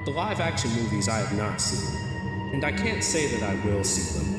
the live action movies I have not seen, and I can't say that I will see them.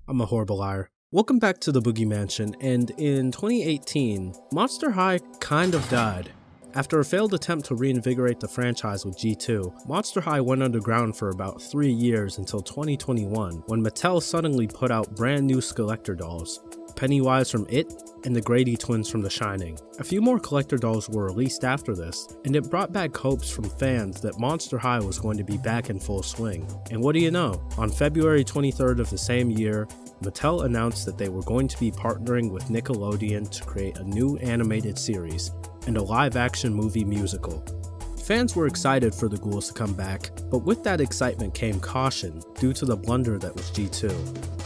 I'm a horrible liar. Welcome back to the Boogie Mansion, and in 2018, Monster High kind of died. After a failed attempt to reinvigorate the franchise with G2, Monster High went underground for about 3 years until 2021, when Mattel suddenly put out brand new Skeletor dolls, Pennywise from It and the Grady twins from The Shining. A few more collector dolls were released after this, and it brought back hopes from fans that Monster High was going to be back in full swing. And what do you know? On February 23rd of the same year, Mattel announced that they were going to be partnering with Nickelodeon to create a new animated series and a live-action movie musical. Fans were excited for the ghouls to come back, but with that excitement came caution due to the blunder that was G2.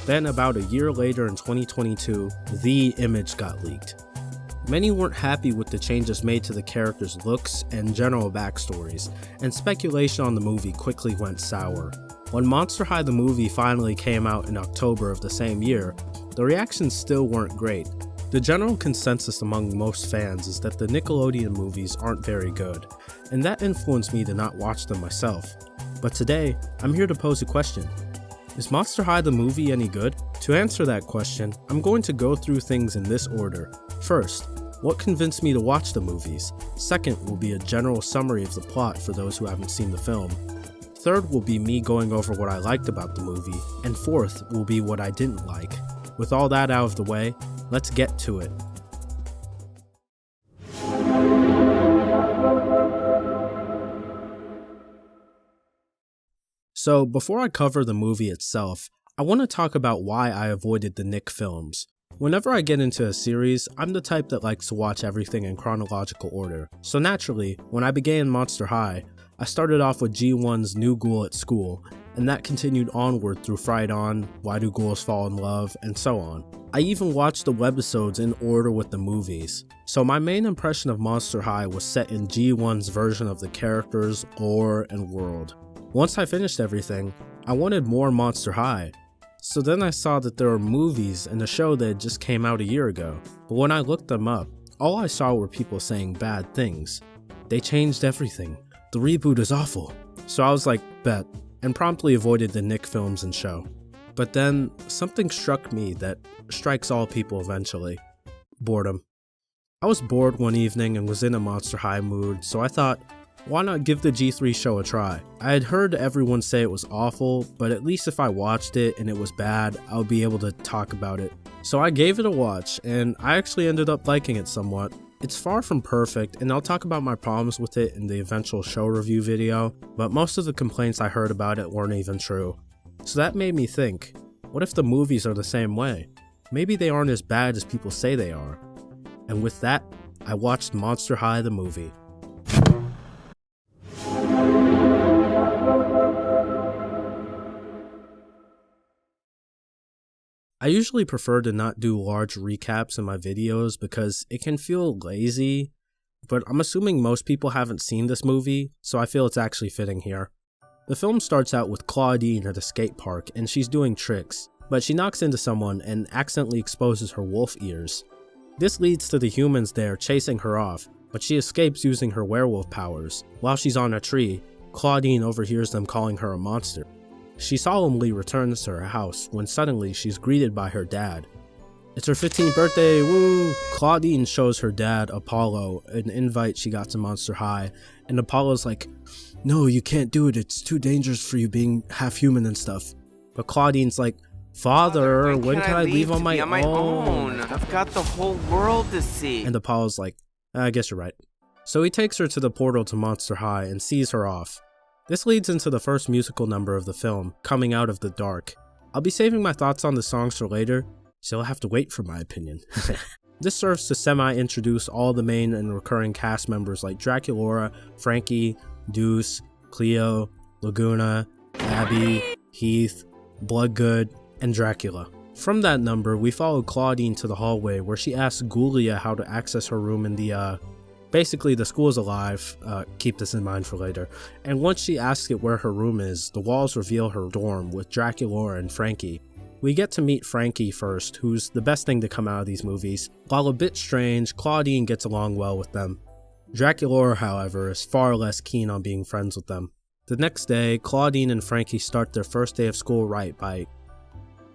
Then about a year later in 2022, the image got leaked. Many weren't happy with the changes made to the characters' looks and general backstories, and speculation on the movie quickly went sour. When Monster High the movie finally came out in October of the same year, the reactions still weren't great. The general consensus among most fans is that the Nickelodeon movies aren't very good, and that influenced me to not watch them myself. But today, I'm here to pose a question. Is Monster High the movie any good? To answer that question, I'm going to go through things in this order. First, what convinced me to watch the movies? Second will be a general summary of the plot for those who haven't seen the film. Third will be me going over what I liked about the movie, and fourth will be what I didn't like. With all that out of the way, let's get to it. So before I cover the movie itself, I want to talk about why I avoided the Nick films. Whenever I get into a series, I'm the type that likes to watch everything in chronological order. So naturally, when I began Monster High, I started off with G1's New Ghoul at School, and that continued onward through Fright On, Why Do Ghouls Fall in Love, and so on. I even watched the webisodes in order with the movies. So my main impression of Monster High was set in G1's version of the characters, lore, and world. Once I finished everything, I wanted more Monster High. So then I saw that there were movies and a show that just came out a year ago. But when I looked them up, all I saw were people saying bad things. They changed everything. The reboot is awful. So I was like, bet, and promptly avoided the Nick films and show. But then, something struck me that strikes all people eventually. Boredom. I was bored one evening and was in a Monster High mood, so I thought, why not give the G3 show a try? I had heard everyone say it was awful, but at least if I watched it and it was bad, I would be able to talk about it. So I gave it a watch, and I actually ended up liking it somewhat. It's far from perfect, and I'll talk about my problems with it in the eventual show review video, but most of the complaints I heard about it weren't even true. So that made me think, what if the movies are the same way? Maybe they aren't as bad as people say they are. And with that, I watched Monster High the movie. I usually prefer to not do large recaps in my videos because it can feel lazy, but I'm assuming most people haven't seen this movie, so I feel it's actually fitting here. The film starts out with Claudine at a skate park and she's doing tricks, but she knocks into someone and accidentally exposes her wolf ears. This leads to the humans there chasing her off, but she escapes using her werewolf powers. While she's on a tree, Claudine overhears them calling her a monster. She solemnly returns to her house when suddenly she's greeted by her dad. It's her 15th birthday, woo! Claudine shows her dad, Apollo, an invite she got to Monster High, and Apollo's like, no, you can't do it, it's too dangerous for you being half human and stuff. But Claudine's like, Father, when can I leave on my own? I've got the whole world to see. And Apollo's like, I guess you're right. So he takes her to the portal to Monster High and sees her off. This leads into the first musical number of the film, Coming Out of the Dark. I'll be saving my thoughts on the songs for later, so you'll have to wait for my opinion. This serves to semi-introduce all the main and recurring cast members like Draculaura, Frankie, Deuce, Cleo, Laguna, Abby, Heath, Bloodgood, and Dracula. From that number, we follow Claudine to the hallway where she asks Ghoulia how to access her room in the, basically the school is alive, keep this in mind for later. And once she asks it where her room is, the walls reveal her dorm with Draculaura and Frankie. We get to meet Frankie first, who's the best thing to come out of these movies. While a bit strange, Claudine gets along well with them. Draculaura, however, is far less keen on being friends with them. The next day, Claudine and Frankie start their first day of school right by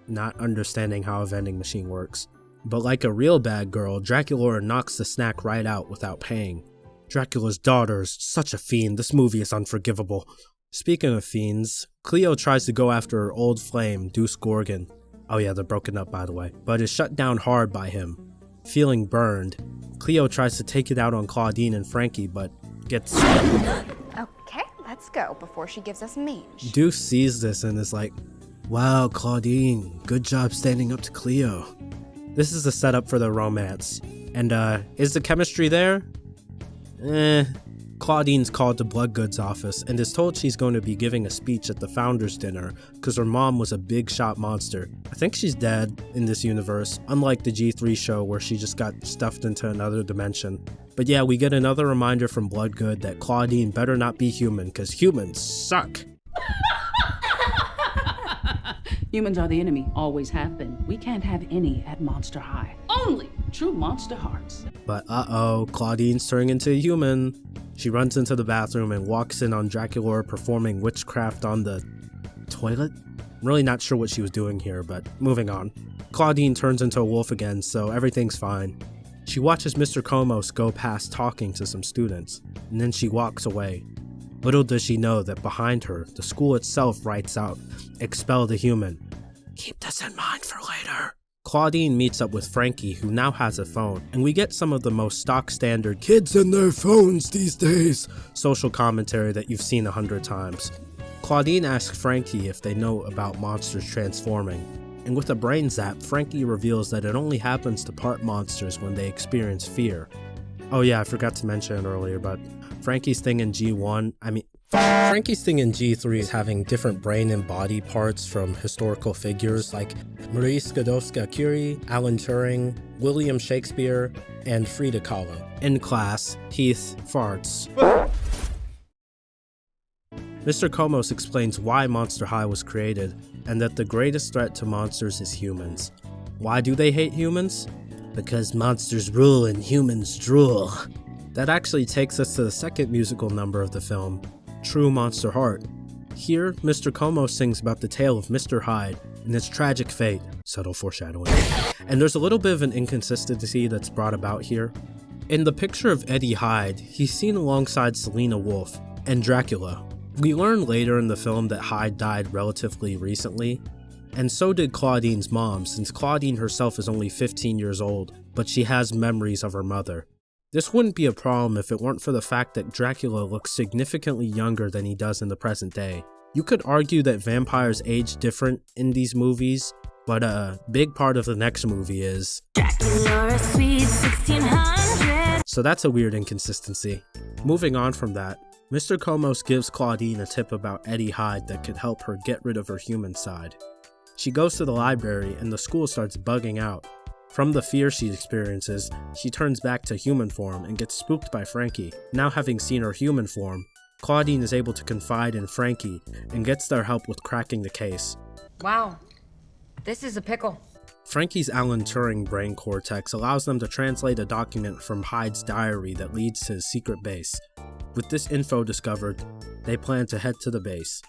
not understanding how a vending machine works. But like a real bad girl, Draculaura knocks the snack right out without paying. Dracula's daughter is such a fiend, this movie is unforgivable. Speaking of fiends, Cleo tries to go after her old flame, Deuce Gorgon. Oh yeah, they're broken up by the way, but is shut down hard by him. Feeling burned, Cleo tries to take it out on Claudine and Frankie, but gets... Okay, let's go before she gives us mange. Deuce sees this and is like, wow, Claudine, good job standing up to Cleo. This is a setup for their romance. And is the chemistry there? Claudine's called to Bloodgood's office and is told she's going to be giving a speech at the founders dinner because her mom was a big shot monster. I think she's dead in this universe, unlike the G3 show where she just got stuffed into another dimension. But yeah, we get another reminder from Bloodgood that Claudine better not be human because humans suck. Humans are the enemy, always have been. We can't have any at Monster High. Only true monster hearts. But uh-oh, Claudine's turning into a human. She runs into the bathroom and walks in on Draculaura performing witchcraft on the toilet? I'm really not sure what she was doing here, but moving on. Claudine turns into a wolf again, so everything's fine. She watches Mr. Komos go past talking to some students, and then she walks away. Little does she know that behind her, the school itself writes out, "Expel the human. Keep this in mind for later." Claudine meets up with Frankie, who now has a phone, and we get some of the most stock standard kids and their phones these days social commentary that you've seen 100 times. Claudine asks Frankie if they know about monsters transforming, and with a brain zap, Frankie reveals that it only happens to part monsters when they experience fear. Oh yeah, I forgot to mention it earlier, but Frankie's thing in G3 is having different brain and body parts from historical figures like Marie Skłodowska-Curie, Alan Turing, William Shakespeare, and Frida Kahlo. In class, Heath farts. Mr. Komos explains why Monster High was created, and that the greatest threat to monsters is humans. Why do they hate humans? Because monsters rule and humans drool. That actually takes us to the second musical number of the film, True Monster Heart. Here, Mr. Komos sings about the tale of Mr. Hyde and his tragic fate, subtle foreshadowing. And there's a little bit of an inconsistency that's brought about here. In the picture of Eddie Hyde, he's seen alongside Selena Wolf and Dracula. We learn later in the film that Hyde died relatively recently, and so did Claudine's mom, since Claudine herself is only 15 years old, but she has memories of her mother. This wouldn't be a problem if it weren't for the fact that Dracula looks significantly younger than he does in the present day. You could argue that vampires age different in these movies, but a big part of the next movie is Dracula, sweet 1600. So that's a weird inconsistency. Moving on from that, Mr. Komos gives Claudine a tip about Eddie Hyde that could help her get rid of her human side. She goes to the library and the school starts bugging out. From the fear she experiences, she turns back to human form and gets spooked by Frankie. Now having seen her human form, Claudine is able to confide in Frankie and gets their help with cracking the case. Wow, this is a pickle. Frankie's Alan Turing brain cortex allows them to translate a document from Hyde's diary that leads to his secret base. With this info discovered, they plan to head to the base.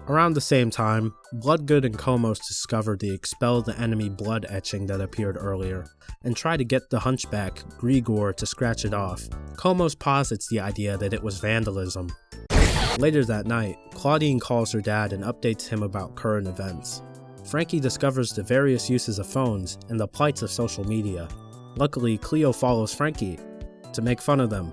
Around the same time, Bloodgood and Komos discover the Expel the Enemy blood etching that appeared earlier, and try to get the hunchback, Grigor, to scratch it off. Komos posits the idea that it was vandalism. Later that night, Claudine calls her dad and updates him about current events. Frankie discovers the various uses of phones and the plights of social media. Luckily, Cleo follows Frankie to make fun of them.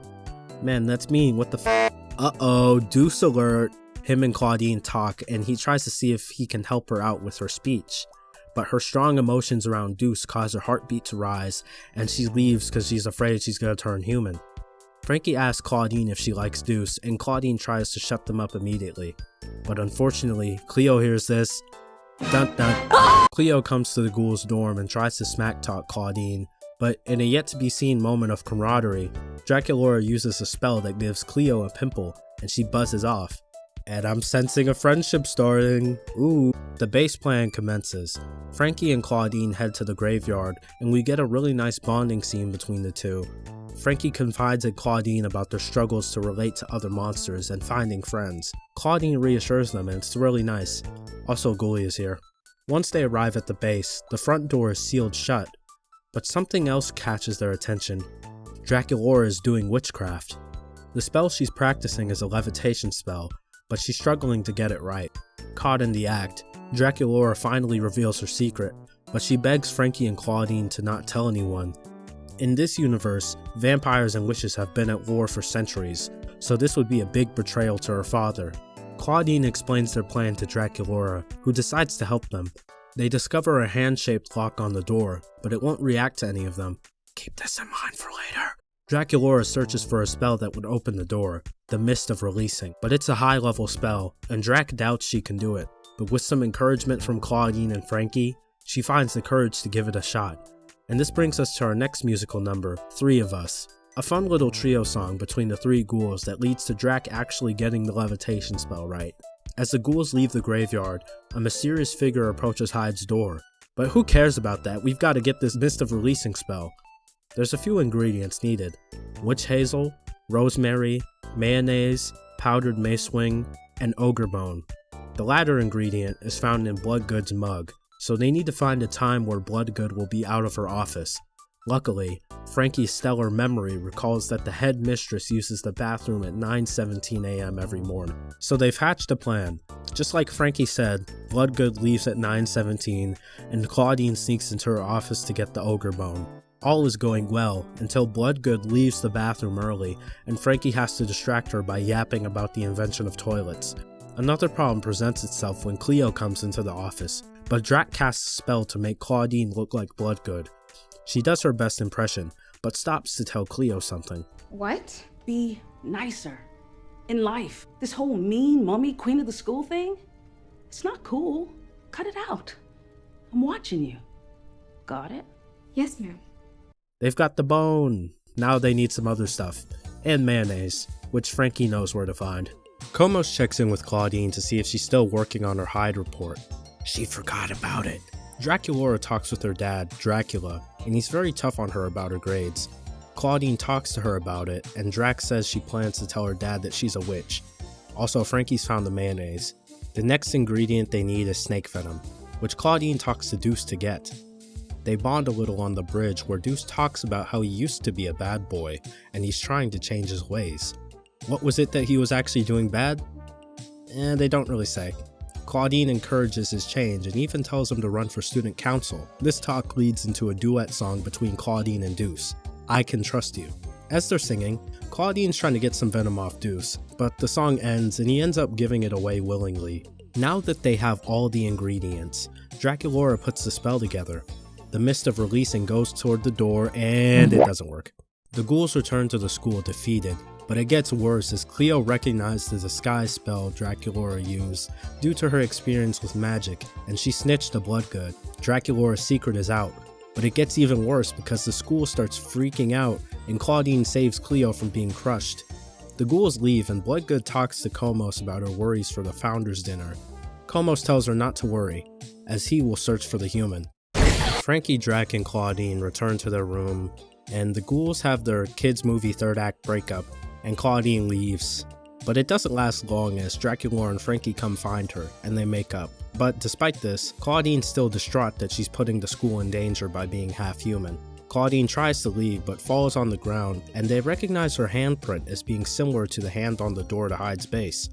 Man, that's mean, what the f- Uh-oh, Deuce alert! Him and Claudine talk, and he tries to see if he can help her out with her speech. But her strong emotions around Deuce cause her heartbeat to rise, and she leaves because she's afraid she's gonna turn human. Frankie asks Claudine if she likes Deuce, and Claudine tries to shut them up immediately. But unfortunately, Cleo hears this. Dun dun. Cleo comes to the ghoul's dorm and tries to smack talk Claudine, but in a yet-to-be-seen moment of camaraderie, Draculaura uses a spell that gives Cleo a pimple, and she buzzes off. And I'm sensing a friendship starting. Ooh. The base plan commences. Frankie and Claudine head to the graveyard, and we get a really nice bonding scene between the two. Frankie confides in Claudine about their struggles to relate to other monsters and finding friends. Claudine reassures them, and it's really nice. Also, Ghoulie is here. Once they arrive at the base, the front door is sealed shut, but something else catches their attention. Draculaura is doing witchcraft. The spell she's practicing is a levitation spell, but she's struggling to get it right. Caught in the act, Draculaura finally reveals her secret, but she begs Frankie and Claudine to not tell anyone. In this universe, vampires and witches have been at war for centuries, so this would be a big betrayal to her father. Claudine explains their plan to Draculaura, who decides to help them. They discover a hand-shaped lock on the door, but it won't react to any of them. Keep this in mind for later. Draculaura searches for a spell that would open the door, the Mist of Releasing, but it's a high-level spell, and Drac doubts she can do it. But with some encouragement from Claudine and Frankie, she finds the courage to give it a shot. And this brings us to our next musical number, Three of Us. A fun little trio song between the three ghouls that leads to Drac actually getting the levitation spell right. As the ghouls leave the graveyard, a mysterious figure approaches Hyde's door. But who cares about that? We've got to get this Mist of Releasing spell. There's a few ingredients needed: witch hazel, rosemary, mayonnaise, powdered macewing, and ogre bone. The latter ingredient is found in Bloodgood's mug, so they need to find a time where Bloodgood will be out of her office. Luckily, Frankie's stellar memory recalls that the head mistress uses the bathroom at 9:17 a.m. every morning. So they've hatched a plan. Just like Frankie said, Bloodgood leaves at 9:17, and Claudine sneaks into her office to get the ogre bone. All is going well until Bloodgood leaves the bathroom early, and Frankie has to distract her by yapping about the invention of toilets. Another problem presents itself when Cleo comes into the office, but Drac casts a spell to make Claudine look like Bloodgood. She does her best impression, but stops to tell Cleo something. What? Be nicer. In life, this whole mean mummy queen of the school thing, it's not cool. Cut it out. I'm watching you. Got it? Yes, ma'am. They've got the bone. Now they need some other stuff. And mayonnaise, which Frankie knows where to find. Komos checks in with Claudine to see if she's still working on her Hyde report. She forgot about it. Draculaura talks with her dad, Dracula, and he's very tough on her about her grades. Claudine talks to her about it, and Drac says she plans to tell her dad that she's a witch. Also, Frankie's found the mayonnaise. The next ingredient they need is snake venom, which Claudine talks to Deuce to get. They bond a little on the bridge where Deuce talks about how he used to be a bad boy, and he's trying to change his ways. What was it that he was actually doing bad? They don't really say. Claudine encourages his change and even tells him to run for student council. This talk leads into a duet song between Claudine and Deuce, I Can Trust You. As they're singing, Claudine's trying to get some venom off Deuce, but the song ends and he ends up giving it away willingly. Now that they have all the ingredients, Draculaura puts the spell together. The Mist of Releasing goes toward the door and it doesn't work. The ghouls return to the school defeated, but it gets worse as Cleo recognized the disguise spell Draculaura used due to her experience with magic, and she snitched to Bloodgood. Draculaura's secret is out, but it gets even worse because the school starts freaking out and Claudine saves Cleo from being crushed. The ghouls leave and Bloodgood talks to Komos about her worries for the founders' dinner. Komos tells her not to worry, as he will search for the human. Frankie, Drac, and Claudine return to their room, and the ghouls have their kids' movie third act breakup, and Claudine leaves. But it doesn't last long as Draculaura and Frankie come find her, and they make up. But despite this, Claudine's still distraught that she's putting the school in danger by being half human. Claudine tries to leave but falls on the ground, and they recognize her handprint as being similar to the hand on the door to Hyde's base.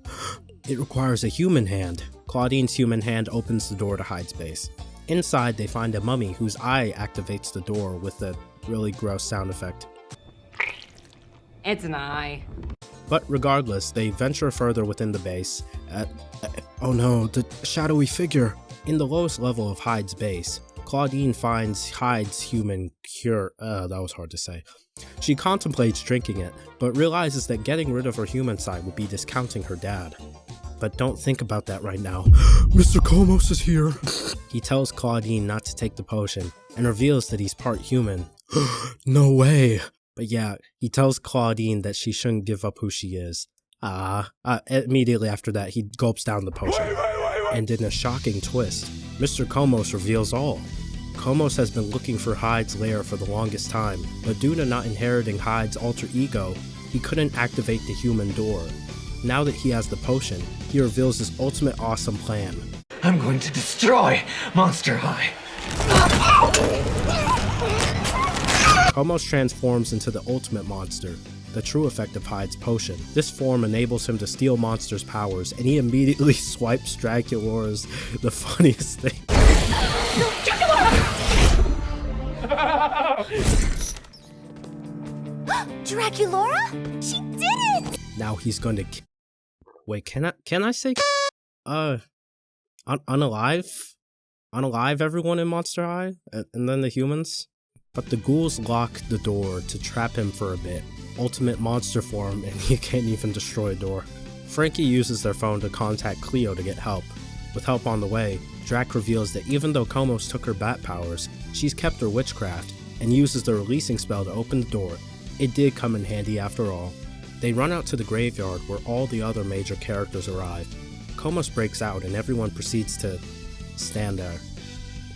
It requires a human hand. Claudine's human hand opens the door to Hyde's base. Inside, they find a mummy whose eye activates the door with a really gross sound effect. It's an eye. But regardless, they venture further within the base oh no, the shadowy figure! In the lowest level of Hyde's base, Claudine finds Hyde's human cure. That was hard to say. She contemplates drinking it, but realizes that getting rid of her human side would be discounting her dad. But don't think about that right now. Mr. Komos is here! He tells Claudine not to take the potion, and reveals that he's part human. No way! But yeah, he tells Claudine that she shouldn't give up who she is. Immediately after that, he gulps down the potion. And in a shocking twist, Mr. Komos reveals all. Komos has been looking for Hyde's lair for the longest time, but due to not inheriting Hyde's alter ego, he couldn't activate the human door. Now that he has the potion, he reveals his ultimate awesome plan. I'm going to destroy Monster High. Komos transforms into the ultimate monster, the true effect of Hyde's potion. This form enables him to steal monsters' powers, and he immediately swipes Draculaura's, the funniest thing. Draculaura? She did it! Now he's going to wait, can I say unalive everyone in Monster High? And then the humans? But the ghouls lock the door to trap him for a bit. Ultimate monster form, and he can't even destroy a door. Frankie uses their phone to contact Cleo to get help. With help on the way, Drac reveals that even though Komos took her bat powers, she's kept her witchcraft, and uses the releasing spell to open the door. It did come in handy after all. They run out to the graveyard where all the other major characters arrive. Komos breaks out and everyone proceeds to stand there.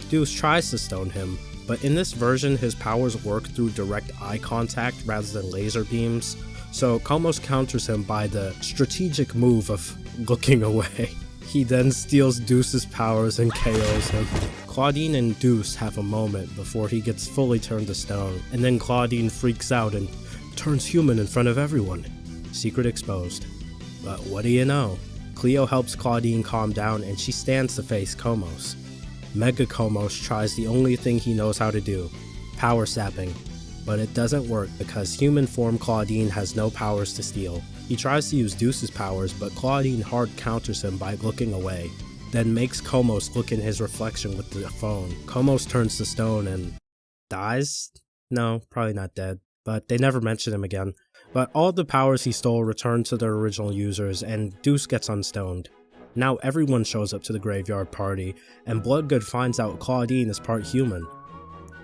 Deuce tries to stone him, but in this version his powers work through direct eye contact rather than laser beams, so Komos counters him by the strategic move of looking away. He then steals Deuce's powers and KOs him. Claudine and Deuce have a moment before he gets fully turned to stone, and then Claudine freaks out and turns human in front of everyone. Secret exposed. But what do you know? Cleo helps Claudine calm down and she stands to face Komos. Mega Komos tries the only thing he knows how to do, power sapping, but it doesn't work because human form Claudine has no powers to steal. He tries to use Deuce's powers, but Claudine hard counters him by looking away, then makes Komos look in his reflection with the phone. Komos turns to stone and dies? No, probably not dead, but they never mention him again. But all the powers he stole return to their original users, and Deuce gets unstoned. Now everyone shows up to the graveyard party, and Bloodgood finds out Claudine is part human.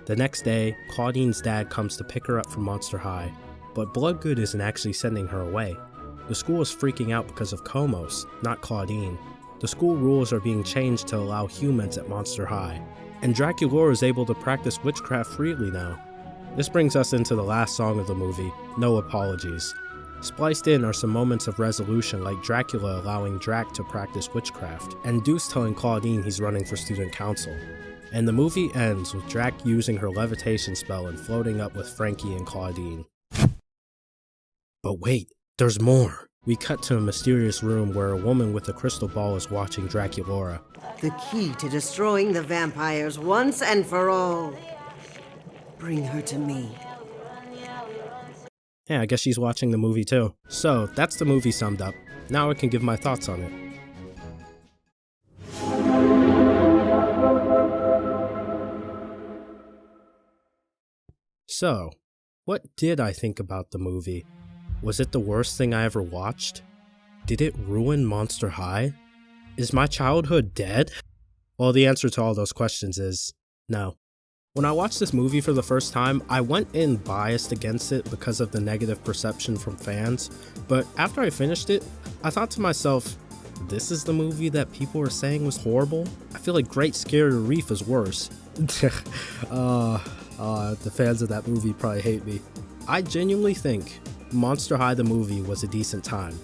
The next day, Claudine's dad comes to pick her up from Monster High, but Bloodgood isn't actually sending her away. The school is freaking out because of Komos, not Claudine. The school rules are being changed to allow humans at Monster High, and Draculaura is able to practice witchcraft freely now. This brings us into the last song of the movie, No Apologies. Spliced in are some moments of resolution like Dracula allowing Drac to practice witchcraft, and Deuce telling Claudine he's running for student council. And the movie ends with Drac using her levitation spell and floating up with Frankie and Claudine. But wait, there's more! We cut to a mysterious room where a woman with a crystal ball is watching Draculaura. The key to destroying the vampires once and for all. Bring her to me. Yeah, I guess she's watching the movie too. So, that's the movie summed up. Now I can give my thoughts on it. So, what did I think about the movie? Was it the worst thing I ever watched? Did it ruin Monster High? Is my childhood dead? Well, the answer to all those questions is no. When I watched this movie for the first time, I went in biased against it because of the negative perception from fans, but after I finished it, I thought to myself, this is the movie that people were saying was horrible? I feel like Great Scary Reef is worse. The fans of that movie probably hate me. I genuinely think Monster High the movie was a decent time,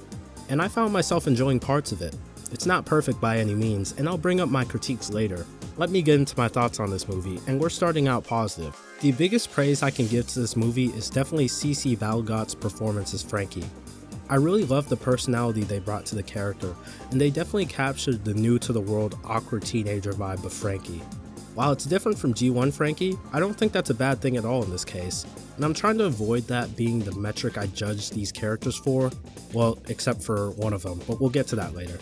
and I found myself enjoying parts of it. It's not perfect by any means, and I'll bring up my critiques later. Let me get into my thoughts on this movie, and we're starting out positive. The biggest praise I can give to this movie is definitely CC Valgott's performance as Frankie. I really love the personality they brought to the character, and they definitely captured the new-to-the-world awkward teenager vibe of Frankie. While it's different from G1 Frankie, I don't think that's a bad thing at all in this case, and I'm trying to avoid that being the metric I judge these characters for, well, except for one of them, but we'll get to that later.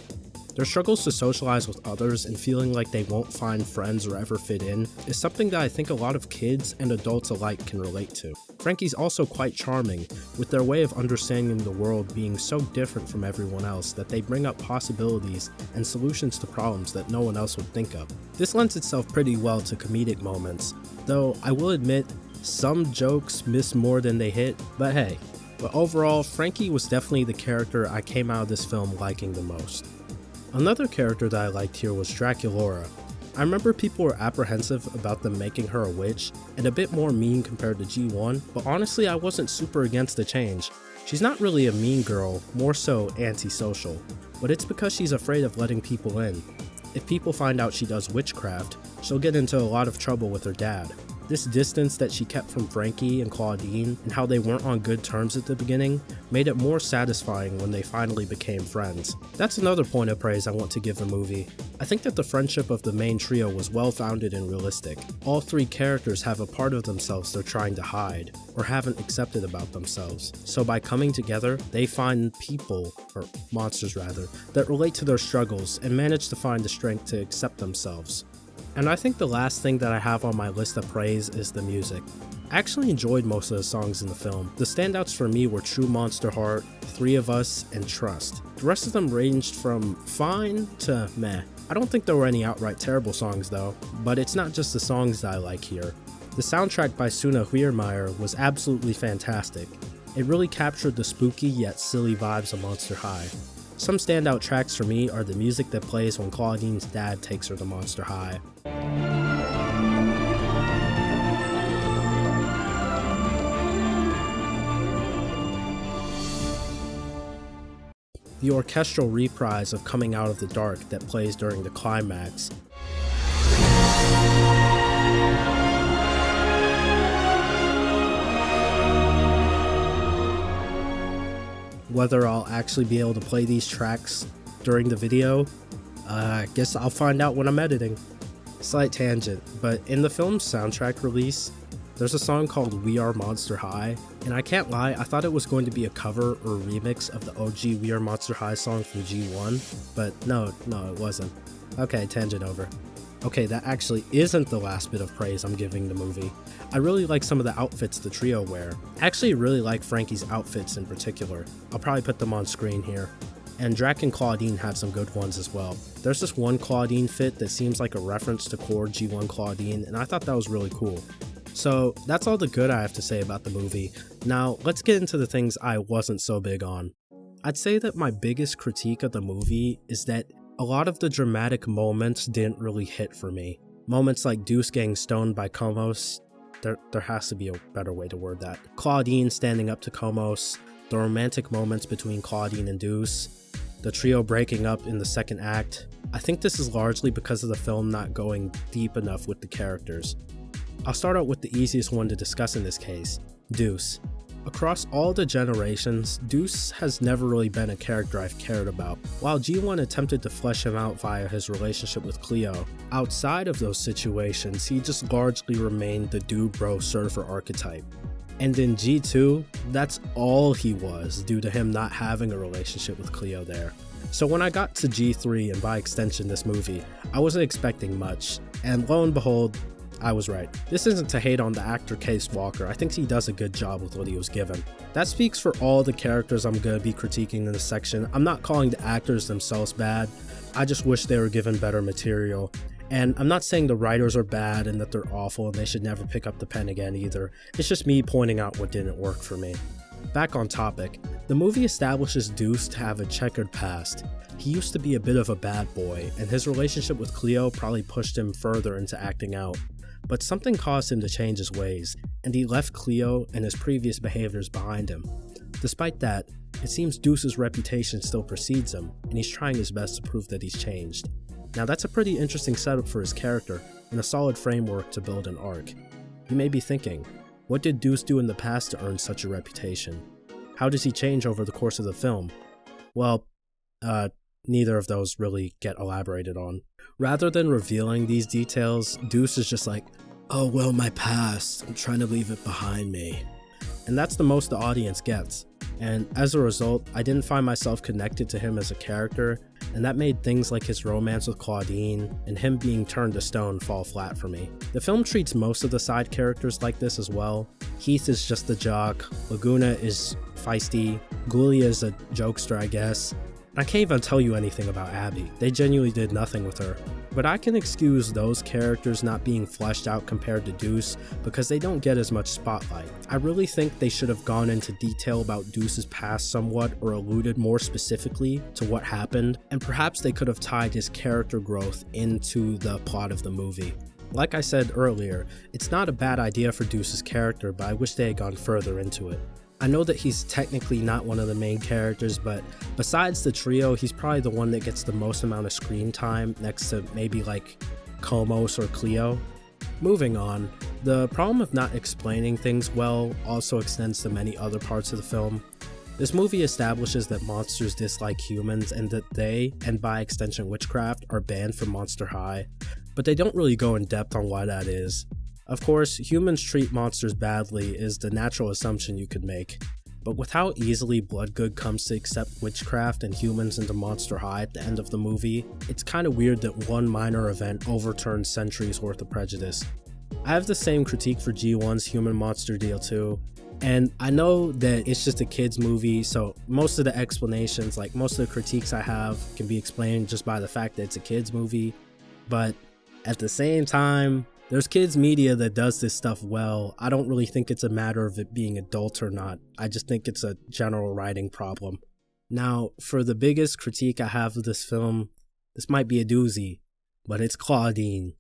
Their struggles to socialize with others and feeling like they won't find friends or ever fit in is something that I think a lot of kids and adults alike can relate to. Frankie's also quite charming, with their way of understanding the world being so different from everyone else that they bring up possibilities and solutions to problems that no one else would think of. This lends itself pretty well to comedic moments, though I will admit some jokes miss more than they hit, but hey, but overall, Frankie was definitely the character I came out of this film liking the most. Another character that I liked here was Draculaura. I remember people were apprehensive about them making her a witch and a bit more mean compared to G1, but honestly I wasn't super against the change. She's not really a mean girl, more so antisocial, but it's because she's afraid of letting people in. If people find out she does witchcraft, she'll get into a lot of trouble with her dad. This distance that she kept from Frankie and Claudine and how they weren't on good terms at the beginning made it more satisfying when they finally became friends. That's another point of praise I want to give the movie. I think that the friendship of the main trio was well founded and realistic. All three characters have a part of themselves they're trying to hide, or haven't accepted about themselves. So by coming together, they find people, or monsters rather, that relate to their struggles and manage to find the strength to accept themselves. And I think the last thing that I have on my list of praise is the music. I actually enjoyed most of the songs in the film. The standouts for me were True Monster Heart, Three of Us, and Trust. The rest of them ranged from fine to meh. I don't think there were any outright terrible songs though, but it's not just the songs that I like here. The soundtrack by Suna Huirmeyer was absolutely fantastic. It really captured the spooky yet silly vibes of Monster High. Some standout tracks for me are the music that plays when Claudine's dad takes her to Monster High. The orchestral reprise of Coming Out of the Dark that plays during the climax. Whether I'll actually be able to play these tracks during the video, I guess I'll find out when I'm editing. Slight tangent, but in the film's soundtrack release, there's a song called We Are Monster High, and I can't lie, I thought it was going to be a cover or remix of the OG We Are Monster High song from G1, but no, it wasn't. Okay, tangent over. Okay, that actually isn't the last bit of praise I'm giving the movie. I really like some of the outfits the trio wear. I actually really like Frankie's outfits in particular. I'll probably put them on screen here. And Drac and Claudine have some good ones as well. There's this one Claudine fit that seems like a reference to core G1 Claudine, and I thought that was really cool. So that's all the good I have to say about the movie. Now let's get into the things I wasn't so big on. I'd say that my biggest critique of the movie is that a lot of the dramatic moments didn't really hit for me. Moments like Deuce getting stoned by Komos, there has to be a better way to word that. Claudine standing up to Komos, the romantic moments between Claudine and Deuce, the trio breaking up in the second act. I think this is largely because of the film not going deep enough with the characters. I'll start out with the easiest one to discuss in this case, Deuce. Across all the generations, Deuce has never really been a character I've cared about. While G1 attempted to flesh him out via his relationship with Cleo, outside of those situations, he just largely remained the dude bro surfer archetype. And in G2, that's all he was due to him not having a relationship with Cleo there. So when I got to G3 and by extension this movie, I wasn't expecting much, and lo and behold, I was right. This isn't to hate on the actor Case Walker, I think he does a good job with what he was given. That speaks for all the characters I'm going to be critiquing in this section. I'm not calling the actors themselves bad, I just wish they were given better material. And I'm not saying the writers are bad and that they're awful and they should never pick up the pen again either. It's just me pointing out what didn't work for me. Back on topic, the movie establishes Deuce to have a checkered past. He used to be a bit of a bad boy, and his relationship with Cleo probably pushed him further into acting out. But something caused him to change his ways, and he left Cleo and his previous behaviors behind him. Despite that, it seems Deuce's reputation still precedes him, and he's trying his best to prove that he's changed. Now that's a pretty interesting setup for his character, and a solid framework to build an arc. You may be thinking, what did Deuce do in the past to earn such a reputation? How does he change over the course of the film? Well, neither of those really get elaborated on. Rather than revealing these details, Deuce is just like, oh well, my past, I'm trying to leave it behind me. And that's the most the audience gets. And as a result, I didn't find myself connected to him as a character, and that made things like his romance with Claudine and him being turned to stone fall flat for me. The film treats most of the side characters like this as well. Heath is just the jock, Laguna is feisty, Gulia is a jokester I guess. I can't even tell you anything about Abby. They genuinely did nothing with her. But I can excuse those characters not being fleshed out compared to Deuce because they don't get as much spotlight. I really think they should have gone into detail about Deuce's past somewhat or alluded more specifically to what happened, and perhaps they could have tied his character growth into the plot of the movie. Like I said earlier, it's not a bad idea for Deuce's character, but I wish they had gone further into it. I know that he's technically not one of the main characters, but besides the trio, he's probably the one that gets the most amount of screen time next to maybe like Komos or Cleo. Moving on, the problem of not explaining things well also extends to many other parts of the film. This movie establishes that monsters dislike humans and that they, and by extension witchcraft, are banned from Monster High, but they don't really go in depth on why that is. Of course, humans treat monsters badly is the natural assumption you could make, but with how easily Bloodgood comes to accept witchcraft and humans into Monster High at the end of the movie, it's kinda weird that one minor event overturns centuries worth of prejudice. I have the same critique for G1's human monster deal too, and I know that it's just a kids movie, so most of the explanations, like most of the critiques I have, can be explained just by the fact that it's a kids movie, but at the same time, there's kids media that does this stuff well. I don't really think it's a matter of it being adult or not. I just think it's a general writing problem. Now, for the biggest critique I have of this film, this might be a doozy, but it's Claudine.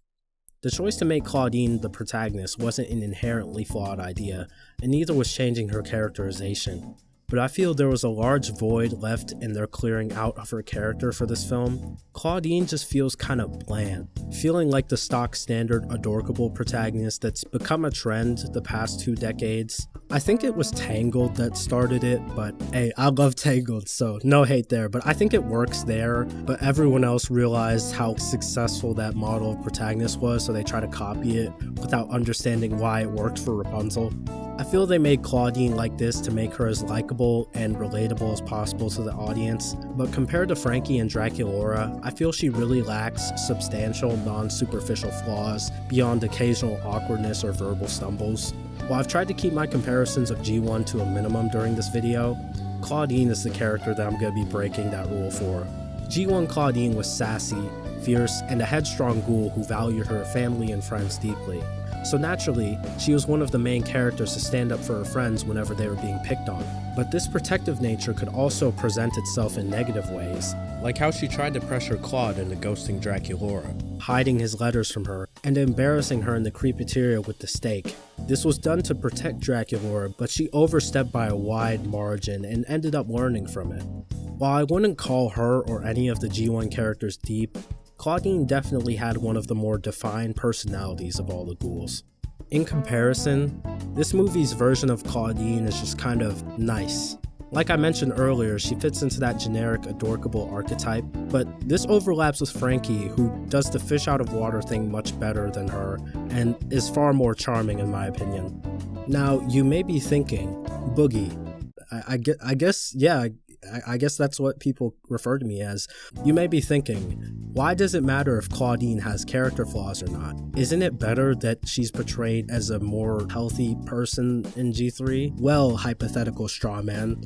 The choice to make Claudine the protagonist wasn't an inherently flawed idea, and neither was changing her characterization. But I feel there was a large void left in their clearing out of her character for this film. Claudine just feels kind of bland, feeling like the stock standard adorable protagonist that's become a trend the past 2 decades. I think it was Tangled that started it, but hey, I love Tangled, so no hate there, but I think it works there, but everyone else realized how successful that model of protagonist was, so they try to copy it without understanding why it worked for Rapunzel. I feel they made Claudine like this to make her as likable and relatable as possible to the audience, but compared to Frankie and Draculaura, I feel she really lacks substantial, non-superficial flaws beyond occasional awkwardness or verbal stumbles. While I've tried to keep my comparisons of G1 to a minimum during this video, Claudine is the character that I'm going to be breaking that rule for. G1 Claudine was sassy, fierce, and a headstrong ghoul who valued her family and friends deeply. So naturally, she was one of the main characters to stand up for her friends whenever they were being picked on. But this protective nature could also present itself in negative ways, like how she tried to pressure Claude into ghosting Draculaura, hiding his letters from her, and embarrassing her in the creepateria with the stake. This was done to protect Draculaura, but she overstepped by a wide margin and ended up learning from it. While I wouldn't call her or any of the G1 characters deep, Claudine definitely had one of the more defined personalities of all the ghouls. In comparison, this movie's version of Claudine is just kind of nice. Like I mentioned earlier, she fits into that generic adorable archetype, but this overlaps with Frankie, who does the fish out of water thing much better than her, and is far more charming in my opinion. Now, you may be thinking, Boogie, I guess that's what people refer to me as. You may be thinking, why does it matter if Claudine has character flaws or not? Isn't it better that she's portrayed as a more healthy person in G3? Well, hypothetical straw man.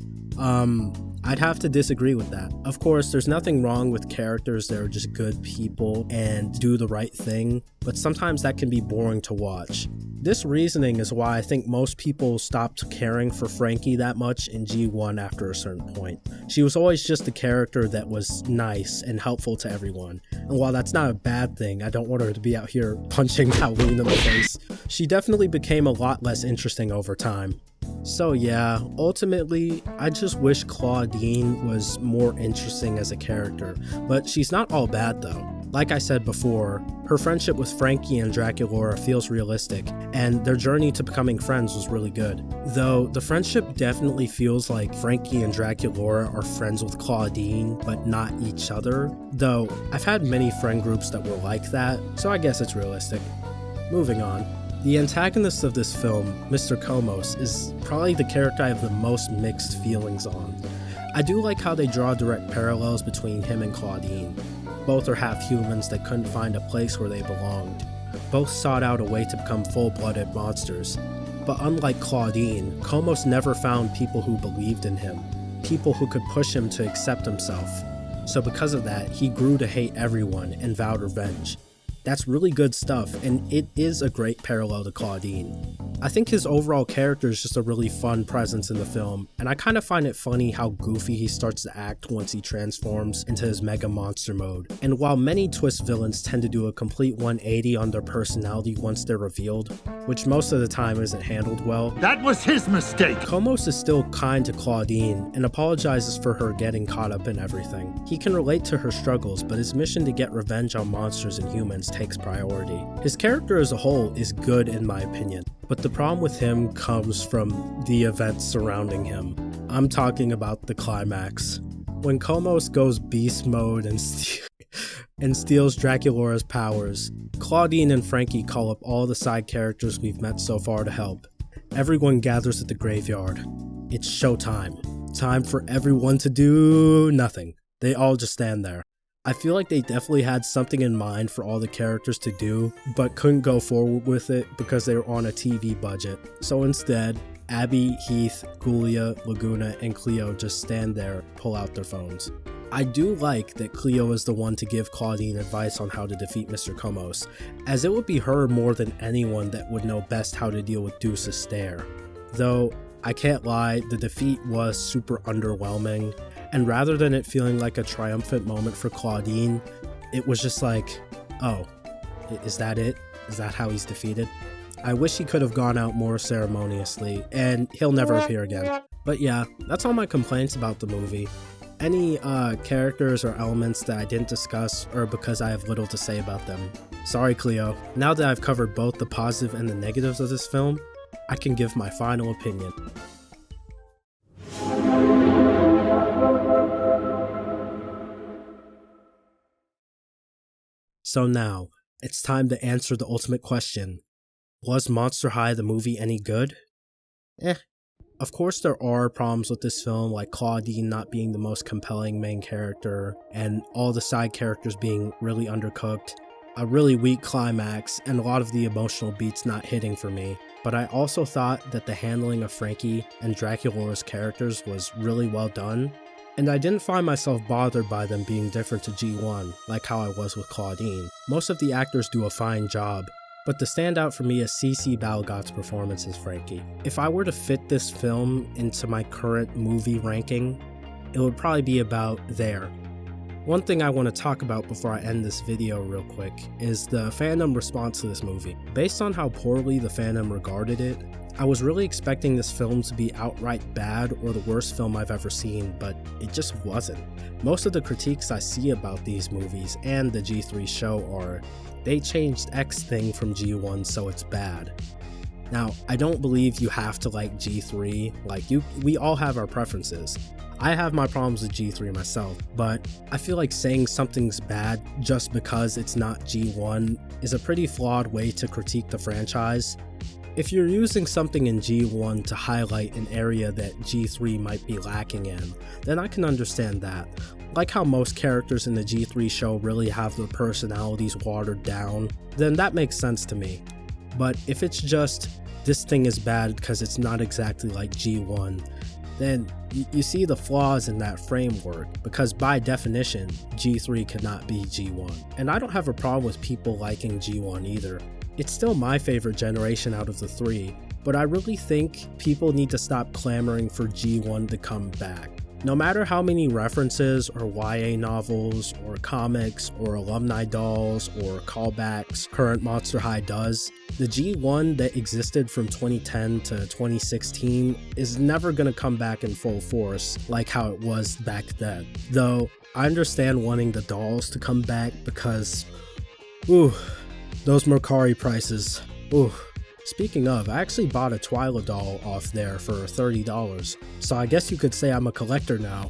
I'd have to disagree with that. Of course, there's nothing wrong with characters that are just good people and do the right thing, but sometimes that can be boring to watch. This reasoning is why I think most people stopped caring for Frankie that much in G1 after a certain point. She was always just a character that was nice and helpful to everyone, and while that's not a bad thing, I don't want her to be out here punching Halloween in the face. She definitely became a lot less interesting over time. So yeah, ultimately, I just wish Claudine was more interesting as a character, but she's not all bad though. Like I said before, her friendship with Frankie and Draculaura feels realistic, and their journey to becoming friends was really good. Though, the friendship definitely feels like Frankie and Draculaura are friends with Claudine, but not each other. Though, I've had many friend groups that were like that, so I guess it's realistic. Moving on. The antagonist of this film, Mr. Komos, is probably the character I have the most mixed feelings on. I do like how they draw direct parallels between him and Claudine. Both are half-humans that couldn't find a place where they belonged. Both sought out a way to become full-blooded monsters. But unlike Claudine, Komos never found people who believed in him, people who could push him to accept himself. so because of that, he grew to hate everyone and vowed revenge. That's really good stuff, and it is a great parallel to Claudine. I think his overall character is just a really fun presence in the film, and I kind of find it funny how goofy he starts to act once he transforms into his mega monster mode. And while many twist villains tend to do a complete 180 on their personality once they're revealed, which most of the time isn't handled well, that was his mistake! Komos is still kind to Claudine and apologizes for her getting caught up in everything. He can relate to her struggles, but his mission to get revenge on monsters and humans takes priority. His character as a whole is good in my opinion, but the problem with him comes from the events surrounding him. I'm talking about the climax. When Komos goes beast mode and steals Draculaura's powers, Claudine and Frankie call up all the side characters we've met so far to help. Everyone gathers at the graveyard. It's showtime. Time for everyone to do nothing. They all just stand there. I feel like they definitely had something in mind for all the characters to do, but couldn't go forward with it because they were on a TV budget. So instead, Abby, Heath, Gulia, Laguna, and Cleo just stand there, pull out their phones. I do like that Cleo is the one to give Claudine advice on how to defeat Mr. Komos, as it would be her more than anyone that would know best how to deal with Deuce's stare. Though, I can't lie, the defeat was super underwhelming, and rather than it feeling like a triumphant moment for Claudine, it was just like, oh, is that it? Is that how he's defeated? I wish he could have gone out more ceremoniously, and he'll never appear again. But yeah, that's all my complaints about the movie. Any characters or elements that I didn't discuss are because I have little to say about them. Sorry Cleo, now that I've covered both the positive and the negatives of this film, I can give my final opinion. So now, it's time to answer the ultimate question. Was Monster High the movie any good? Of course there are problems with this film, like Claudine not being the most compelling main character, and all the side characters being really undercooked, a really weak climax, and a lot of the emotional beats not hitting for me. But I also thought that the handling of Frankie and Draculaura's characters was really well done, and I didn't find myself bothered by them being different to G1, like how I was with Claudine. Most of the actors do a fine job, but the standout for me is CC Balgot's performance as Frankie. If I were to fit this film into my current movie ranking, it would probably be about there. One thing I want to talk about before I end this video real quick is the fandom response to this movie. Based on how poorly the fandom regarded it, I was really expecting this film to be outright bad or the worst film I've ever seen, but it just wasn't. Most of the critiques I see about these movies and the G3 show are, they changed X thing from G1 so it's bad. Now, I don't believe you have to like G3, we all have our preferences. I have my problems with G3 myself, but I feel like saying something's bad just because it's not G1 is a pretty flawed way to critique the franchise. If you're using something in G1 to highlight an area that G3 might be lacking in, then I can understand that. Like how most characters in the G3 show really have their personalities watered down, then that makes sense to me. But if it's just, this thing is bad because it's not exactly like G1, then you see the flaws in that framework, because by definition, G3 cannot be G1. And I don't have a problem with people liking G1 either. It's still my favorite generation out of the three, but I really think people need to stop clamoring for G1 to come back. No matter how many references or YA novels or comics or alumni dolls or callbacks current Monster High does, the G1 that existed from 2010 to 2016 is never going to come back in full force like how it was back then. Though, I understand wanting the dolls to come back because, those Mercari prices, Speaking of, I actually bought a Twyla doll off there for $30, so I guess you could say I'm a collector now.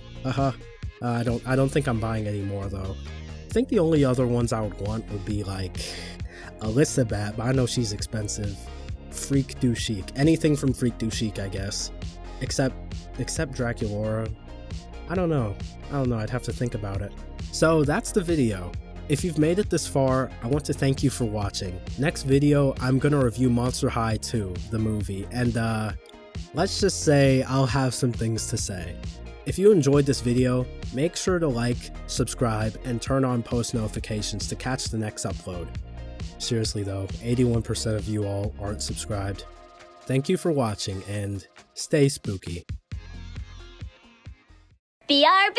I don't think I'm buying any more though. I think the only other ones I would want would be like Elizabeth, but I know she's expensive. Freak Du Chic, anything from Freak Du Chic, I guess. Except Draculaura. I don't know, I'd have to think about it. So that's the video. If you've made it this far, I want to thank you for watching. Next video, I'm gonna review Monster High 2, the movie, and let's just say I'll have some things to say. If you enjoyed this video, make sure to like, subscribe, and turn on post notifications to catch the next upload. Seriously though, 81% of you all aren't subscribed. Thank you for watching and stay spooky. BRB!